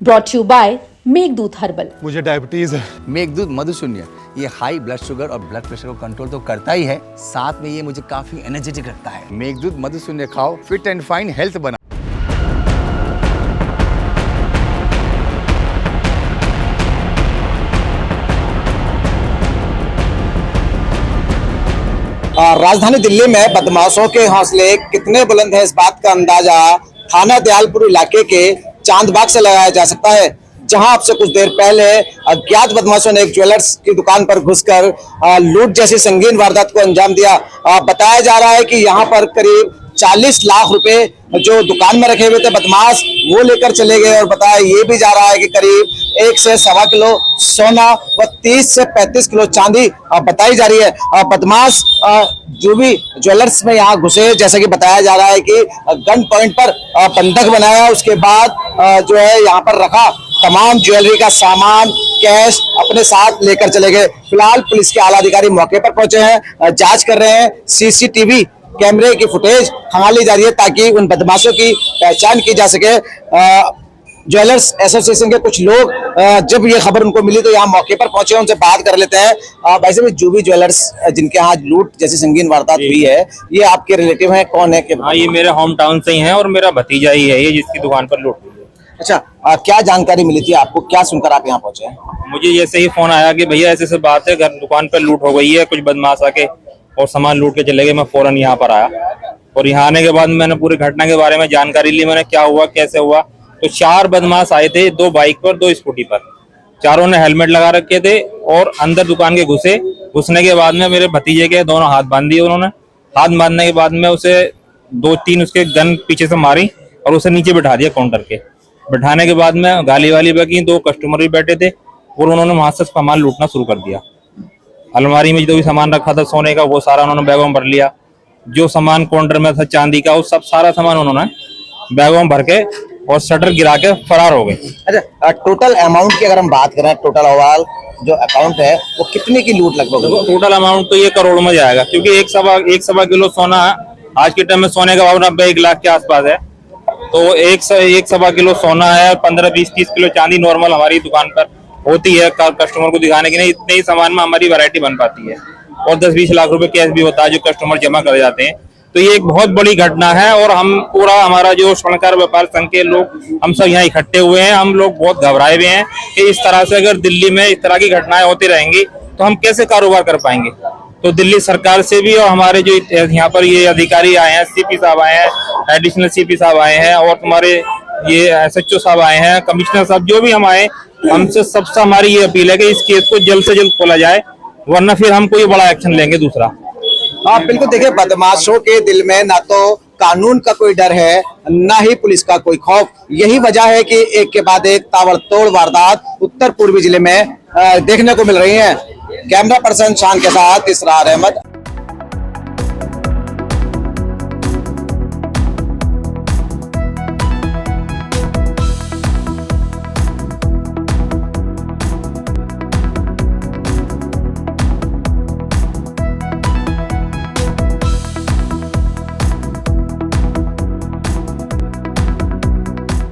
Brought you by Meghdoot herbal. मुझे diabetes है। मेघदूत मधुशून्य ये हाई ब्लड शुगर और ब्लड प्रेशर को कंट्रोल तो करता ही है, साथ में ये मुझे काफी एनर्जेटिक रखता है। मेघदूत मधुशून्य खाओ, फिट एंड फाइन हेल्थ बना। राजधानी दिल्ली में बदमाशों के हौसले कितने बुलंद है, इस बात का अंदाजा थाना दयालपुर इलाके के चांदबाग से लगाया जा सकता है, जहां अब से कुछ देर पहले अज्ञात बदमाशों ने एक ज्वेलर्स की दुकान पर घुसकर लूट जैसी संगीन वारदात को अंजाम दिया। बताया जा रहा है कि यहां पर करीब 40 लाख रुपए जो दुकान में रखे हुए थे बदमाश वो लेकर चले गए, और बताया ये भी जा रहा है कि करीब 1 से सवा किलो सोना व 30 से 35 किलो चांदी बताई जा रही है। बदमाश जो भी ज्वेलर्स में यहाँ घुसे, जैसा कि बताया जा रहा है कि गन पॉइंट पर बंधक बनाया, उसके बाद जो है यहाँ पर रखा तमाम ज्वेलरी का सामान कैश अपने साथ लेकर चले गए। फिलहाल पुलिस के आला अधिकारी मौके पर पहुंचे हैं, जांच कर रहे हैं, सीसीटीवी कैमरे की फुटेज खंगाली जा रही है ताकि उन बदमाशों की पहचान की जा सके। ज्वेलर्स एसोसिएशन के कुछ लोग जब ये खबर उनको मिली तो यहाँ मौके पर पहुंचे, उनसे बात कर लेते हैं। वैसे भी जो भी ज्वेलर्स जिनके यहाँ लूट जैसी संगीन वारदात हुई है, ये आपके रिलेटिव हैं? कौन है? हाँ, ये मेरे होम टाउन से ही है और मेरा भतीजा ही है ये जिसकी दुकान पर लूट हुई है। अच्छा, क्या जानकारी मिली थी आपको? क्या सुनकर आप यहाँ पहुंचे हैं? मुझे जैसे ही फोन आया कि भैया ऐसे बात है, घर दुकान पर लूट हो गई है, कुछ बदमाश आके और सामान लूट के चले गए, मैं फौरन यहाँ पर आया और यहाँ आने के बाद मैंने पूरी घटना के बारे में जानकारी ली। मैंने क्या हुआ कैसे हुआ, तो 4 बदमाश आए थे, 2 बाइक पर 2 स्कूटी पर, चारों ने हेलमेट लगा रखे थे और अंदर दुकान के घुसने के बाद में मेरे भतीजे के दोनों हाथ बांध दिए उन्होंने। हाथ बांधने के बाद में उसे 2-3 उसके गन पीछे से मारी और उसे नीचे बिठा दिया काउंटर के। बिठाने के बाद में गाली वाली बकी, 2 कस्टमर भी बैठे थे और उन्होंने वहां से सामान लूटना शुरू कर दिया। अलमारी में जो भी सामान रखा था सोने का वो सारा उन्होंने बैगों में भर लिया, जो सामान काउंटर में था चांदी का वो सब सारा सामान उन्होंने बैगों में भर के और शटर गिरा के फरार हो गए। अच्छा, टोटल अमाउंट की अगर हम बात करें, टोटल ओवरऑल जो अकाउंट है वो कितने की लूट लगभग? टोटल अमाउंट तो ये करोड़ में जाएगा, क्योंकि एक सवा किलो सोना आज के टाइम में सोने का भाव 90-1 लाख के आसपास है, तो एक सवा किलो सोना है, 15-20-30 किलो चांदी नॉर्मल हमारी दुकान पर होती है कस्टमर को दिखाने के लिए। इतने ही सामान में हमारी वैरायटी बन पाती है और 10-20 लाख रुपए कैश भी होता है जो कस्टमर जमा कर जाते हैं। तो ये एक बहुत बड़ी घटना है और हम पूरा हमारा जो स्वर्णकार व्यापार संघ के लोग हम सब यहाँ इकट्ठे हुए हैं। हम लोग बहुत घबराए हुए हैं कि इस तरह से अगर दिल्ली में इस तरह की घटनाएं होती रहेंगी तो हम कैसे कारोबार कर पाएंगे। तो दिल्ली सरकार से भी और हमारे जो यहाँ पर ये अधिकारी आए हैं, सीपी साहब आए हैं, एडिशनल सीपी साहब आए हैं और तुम्हारे ये SHO साहब आए हैं, कमिश्नर साहब, जो भी हम आए, हमसे सबसे हमारी ये अपील है कि इस केस को जल्द से जल्द खोला जाए, वरना फिर हम कोई बड़ा एक्शन लेंगे दूसरा। आप बिल्कुल देखिए, बदमाशों के दिल में ना तो कानून का कोई डर है, ना ही पुलिस का कोई खौफ। यही वजह है कि एक के बाद एक ताबड़तोड़ वारदात उत्तर पूर्वी जिले में देखने को मिल रही है। कैमरा पर्सन शान के साथ इसरार अहमद,